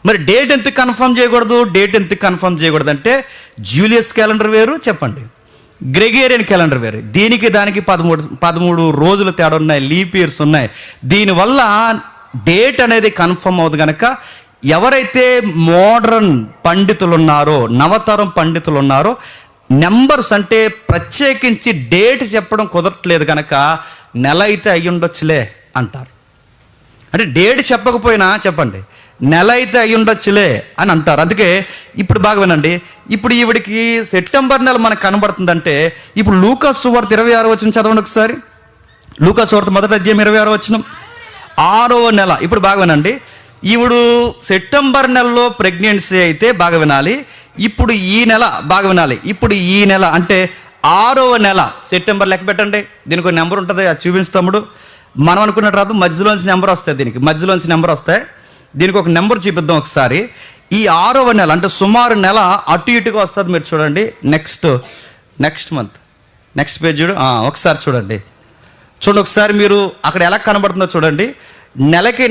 మరి డేట్ ఎందుకు కన్ఫర్మ్ చేయకూడదు అంటే జూలియస్ క్యాలెండర్ వేరు, చెప్పండి, గ్రెగేరియన్ క్యాలెండర్ వేరు. దీనికి దానికి 13 రోజులు తేడా ఉన్నాయి, లీప్ ఇయర్స్ ఉన్నాయి. దీనివల్ల డేట్ అనేది కన్ఫర్మ్ అవుతుంది కనుక ఎవరైతే మోడర్న్ పండితులు ఉన్నారో, నవతరం పండితులు ఉన్నారో, నెంబర్స్ అంటే ప్రత్యేకించి డేట్ చెప్పడం కుదరట్లేదు కనుక నెల అయితే అయ్యి ఉండొచ్చులే అంటారు. అంటే డేట్ చెప్పకపోయినా చెప్పండి, నెల అయితే అయ్యి ఉండొచ్చులే అని అంటారు. అందుకే ఇప్పుడు బాగా వినండి, ఇప్పుడు ఈవిడికి సెప్టెంబర్ నెల మనకు కనబడుతుందంటే ఇప్పుడు లూకాసు సువార్త 26వ వచనం చదవండి ఒకసారి. లూకాసు సువార్త 1వ అధ్యాయం 26వ వచనం, 6వ నెల. ఇప్పుడు బాగా వినండి, ఈవిడు సెప్టెంబర్ నెలలో ప్రెగ్నెన్సీ అయితే బాగా వినాలి. ఇప్పుడు ఈ నెల బాగా వినాలి, ఇప్పుడు ఈ నెల అంటే 6వ నెల. సెప్టెంబర్ లెక్క పెట్టండి, దీనికి ఒక నెంబర్ ఉంటుంది, అది చూపించుతాముడు. మనం అనుకున్నట్టు రాదు, మధ్యలోంచి నెంబర్ వస్తాయి, మధ్యలోంచి నెంబర్ వస్తాయి. దీనికి ఒక నెంబర్ చూపిద్దాం ఒకసారి. ఈ 6వ నెల అంటే సుమారు నెల అటు ఇటుగా వస్తుంది. మీరు చూడండి, నెక్స్ట్ మంత్ నెక్స్ట్ పేజ్ చూడు, ఒకసారి చూడండి ఒకసారి మీరు అక్కడ ఎలా కనబడుతుందో చూడండి.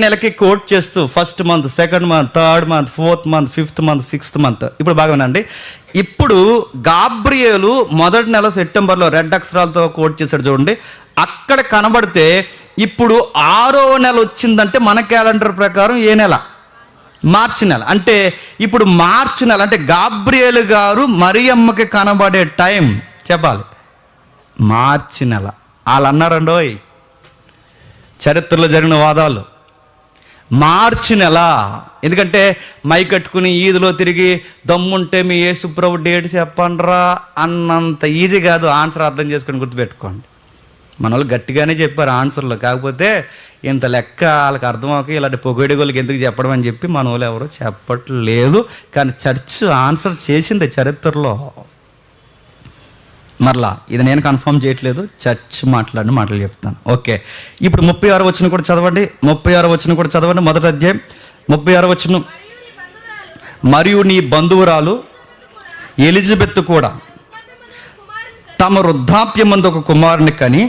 నెలకి కోట్ చేస్తూ first month, second month, third month, fourth month, fifth month, sixth month. ఇప్పుడు బాగా వినండి, ఇప్పుడు గాబ్రియేలు మొదటి నెల సెప్టెంబర్లో రెడ్ అక్షరాలతో కోట్ చేశాడు చూడండి. అక్కడ కనబడితే ఇప్పుడు 6వ నెల వచ్చిందంటే మన క్యాలెండర్ ప్రకారం ఏ నెల? మార్చి నెల. అంటే ఇప్పుడు మార్చి నెల అంటే గాబ్రియేలు గారు మరియమ్మకి కనబడే టైం చెప్పాలి మార్చి నెల. వాళ్ళు అన్నారండోయ్, చరిత్రలో జరిగిన వాదాలు, మార్చి నెల. ఎందుకంటే మై కట్టుకుని ఈదులో తిరిగి దమ్ముంటే మీ యేసుప్రభు డేట్ చెప్పండ్రా అన్నంత ఈజీ కాదు. ఆన్సర్ అర్థం చేసుకొని గుర్తుపెట్టుకోండి. మన వాళ్ళు గట్టిగానే చెప్పారు ఆన్సర్లో, కాకపోతే ఇంత లెక్క వాళ్ళకి అర్థమవుక ఇలాంటి పొగడిగోళ్ళకి ఎందుకు చెప్పడం అని చెప్పి మన వాళ్ళు ఎవరో చెప్పట్లేదు. కానీ చర్చ్ ఆన్సర్ చేసింది చరిత్రలో. మరలా ఇది నేను కన్ఫర్మ్ చేయట్లేదు, చర్చ్ మాట్లాడిన మాటలు చెప్తాను. ఓకే, ఇప్పుడు 36వ వచనం కూడా చదవండి. 36వ వచనం కూడా చదవండి, మొదటి అధ్యాయం 36వ వచనం. మరియు నీ బంధువురాలు ఎలిజబెత్ కూడా తమ వృద్ధాప్యమందు ఒక కుమారుని కని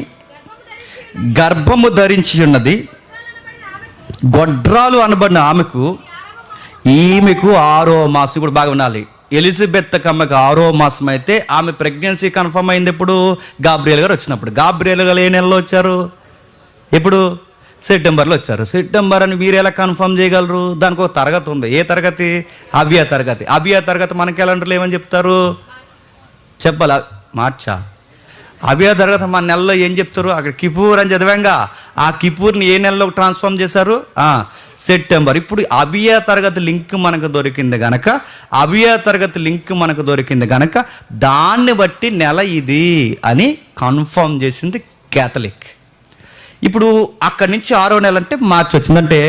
గర్భము ధరించి ఉన్నది. గొడ్రాలు అనబడిన ఈమెకు 6వ మాసం. ఇప్పుడు బాగా వినాలి, ఎలిజబెత్ కమ్మకి 6వ మాసం అయితే ఆమె ప్రెగ్నెన్సీ కన్ఫర్మ్ అయింది ఎప్పుడు? గాబ్రియేల్ గారు వచ్చినప్పుడు. గాబ్రియేల్ గారు ఏ నెలలో వచ్చారు? ఎప్పుడు? సెప్టెంబర్లో వచ్చారు. సెప్టెంబర్ అని మీరు ఎలా కన్ఫర్మ్ చేయగలరు? దానికి ఒక తరగతి ఉంది. ఏ తరగతి? అభియా తరగతి. అభియా తరగతి మన క్యాలెండర్లో ఏమని చెప్తారు చెప్పాలా? మార్చా. అభియా తరగతి మన నెలలో ఏం చెప్తారు? అక్కడ కిపూర్ అని చదివాంగా, ఆ కిపూర్ని ఏ నెలలో ట్రాన్స్ఫార్మ్ చేశారు? సెప్టెంబర్. ఇప్పుడు అభియా తరగతి లింక్ మనకు దొరికింది గనక దాన్ని బట్టి నెల ఇది అని కన్ఫర్మ్ చేసింది క్యాథలిక్. ఇప్పుడు అక్కడి నుంచి 6వ నెల అంటే మార్చి వచ్చిందంటే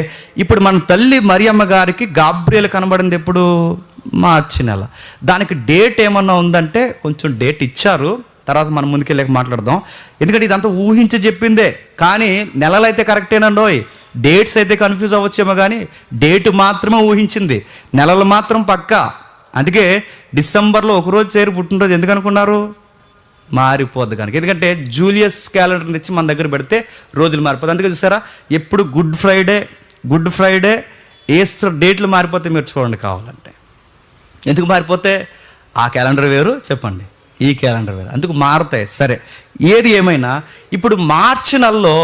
ఇప్పుడు మన తల్లి మరియమ్మ గారికి గాబ్రియేల్ కనబడింది ఎప్పుడు? మార్చి నెల. దానికి డేట్ ఏమన్నా ఉందంటే కొంచెం డేట్ ఇచ్చారు, తర్వాత మనం ముందుకెళ్ళాక మాట్లాడదాం. ఎందుకంటే ఇదంతా ఊహించి చెప్పిందే, కానీ నెలలు అయితే కరెక్టేనండోయ్. డేట్స్ అయితే కన్ఫ్యూజ్ అవ్వచ్చేమో, కానీ డేట్ మాత్రమే ఊహించింది, నెలలు మాత్రం పక్కా. అందుకే డిసెంబర్లో ఒకరోజు చేరి పుట్టినరోజు ఎందుకు అనుకున్నారు? మారిపోద్ది కనుక. ఎందుకంటే జూలియస్ క్యాలెండర్ తెచ్చి మన దగ్గర పెడితే రోజులు మారిపోద్ది. అందుకే చూసారా, ఎప్పుడు గుడ్ ఫ్రైడే ఈస్టర్ డేట్లు మారిపోతే మీరు చూడండి కావాలంటే. ఎందుకు మారిపోతే? ఆ క్యాలెండర్ వేరు, చెప్పండి, ఈ క్యాలెండర్ వేరు, అందుకు మారుతాయి. సరే, ఏది ఏమైనా ఇప్పుడు మార్చి నెలలో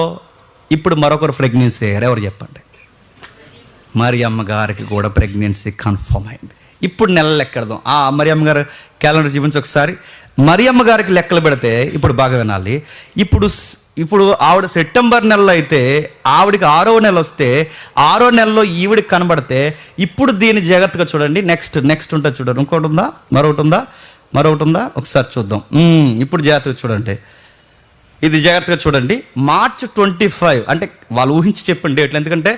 ఇప్పుడు మరొకరు ప్రెగ్నెన్సీ అయ్యారు. ఎవరు చెప్పండి? మరియమ్మ గారికి కూడా ప్రెగ్నెన్సీ కన్ఫర్మ్ అయింది. ఇప్పుడు నెలలు లెక్కెడదాం. మరియమ్మ గారు క్యాలెండర్ చూపించి ఒకసారి. మరియమ్మ గారికి లెక్కలు పెడితే ఇప్పుడు బాగా వినాలి. ఇప్పుడు ఆవిడ సెప్టెంబర్ నెలలో అయితే ఆవిడికి 6వ నెల వస్తే 6వ నెలలో ఈవిడికి కనబడితే ఇప్పుడు దీన్ని జాగ్రత్తగా చూడండి. నెక్స్ట్ ఉంటుంది చూడండి. ఇంకోటి ఉందా? మరొకటి ఉందా? ఒకసారి చూద్దాం. ఇప్పుడు జాగ్రత్తగా చూడండి, ఇది జాగ్రత్తగా చూడండి. మార్చ్ 25 అంటే వాళ్ళు ఊహించి చెప్పండి డేట్లు. ఎందుకంటే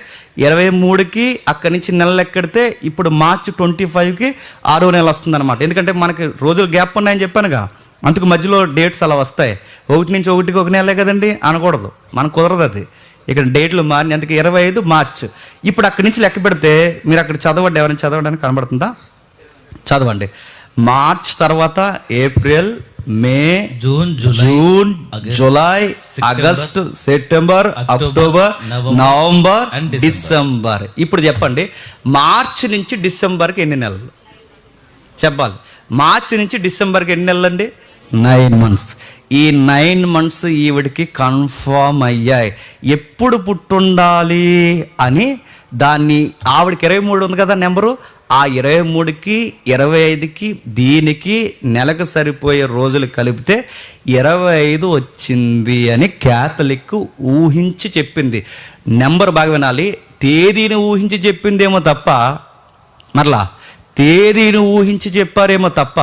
23కి అక్కడి నుంచి నెలలు ఎక్కడితే ఇప్పుడు మార్చ్ 25కి 6వ నెల వస్తుందన్నమాట. ఎందుకంటే మనకి రోజులు గ్యాప్ ఉన్నాయని చెప్పానుగా, అందుకు మధ్యలో డేట్స్ అలా వస్తాయి. 1 నుంచి 1కి 1 నెలే కదండి అనకూడదు, మనకు కుదరదు అది. ఇక్కడ డేట్లు మారి, అందుకే 25 మార్చ్. ఇప్పుడు అక్కడి నుంచి లెక్క పెడితే మీరు అక్కడ చదవండి, ఎవరైనా చదవడానికి కనబడుతుందా? చదవండి. మార్చ్ తర్వాత April, May, June, July, August, September, October, November, December. ఇప్పుడు చెప్పండి, మార్చి నుంచి డిసెంబర్కి ఎన్ని నెలలు చెప్పాలి? మార్చి నుంచి డిసెంబర్కి ఎన్ని నెలలు అండి? 9 months. ఈ 9 months ఈవిడికి కన్ఫర్మ్ అయ్యాయి. ఎప్పుడు పుట్టుండాలి అని దాన్ని, ఆవిడకి 23 ఉంది కదా నెంబరు, ఆ 23కి 25కి దీనికి నెలకు సరిపోయే రోజులు కలిపితే 25 వచ్చింది అని క్యాథలిక్ ఊహించి చెప్పింది. నెంబర్ బాగా వినాలి, తేదీని ఊహించి చెప్పిందేమో తప్ప, మరలా తేదీని ఊహించి చెప్పారేమో తప్ప,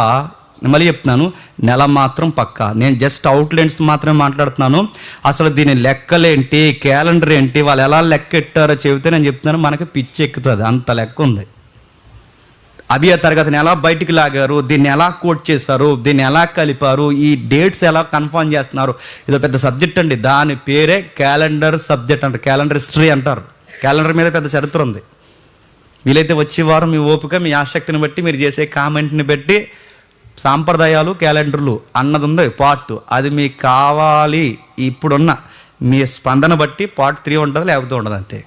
మళ్ళీ చెప్తున్నాను, నెల మాత్రం పక్కా. నేను జస్ట్ అవుట్లైన్స్ మాత్రమే మాట్లాడుతున్నాను. అసలు దీని లెక్కలేంటి, క్యాలెండర్ ఏంటి, వాళ్ళు ఎలా లెక్కెట్టారో చెబితే నేను చెప్తున్నాను, మనకి పిచ్చి ఎక్కుతుంది, అంత లెక్క ఉంది. అభియ తరగతిని ఎలా బయటికి లాగారు, దీన్ని ఎలా కోట్ చేశారు, దీన్ని ఎలా కలిపారు, ఈ డేట్స్ ఎలా కన్ఫర్మ్ చేస్తున్నారు, ఇది పెద్ద సబ్జెక్ట్ అండి. దాని పేరే క్యాలెండర్ సబ్జెక్ట్ అంటారు, క్యాలెండర్ హిస్టరీ అంటారు. క్యాలెండర్ మీద పెద్ద చరిత్ర ఉంది. వీలైతే వచ్చే వారం మీ ఓపిక, మీ ఆసక్తిని బట్టి, మీరు చేసే కామెంట్ని బట్టి సాంప్రదాయాలు క్యాలెండర్లు అన్నది ఉంది పార్ట్, అది మీకు కావాలి. ఇప్పుడున్న మీ స్పందన బట్టి పార్ట్ 3 ఉంటుంది, లేకపోతే ఉండదు, అంతే.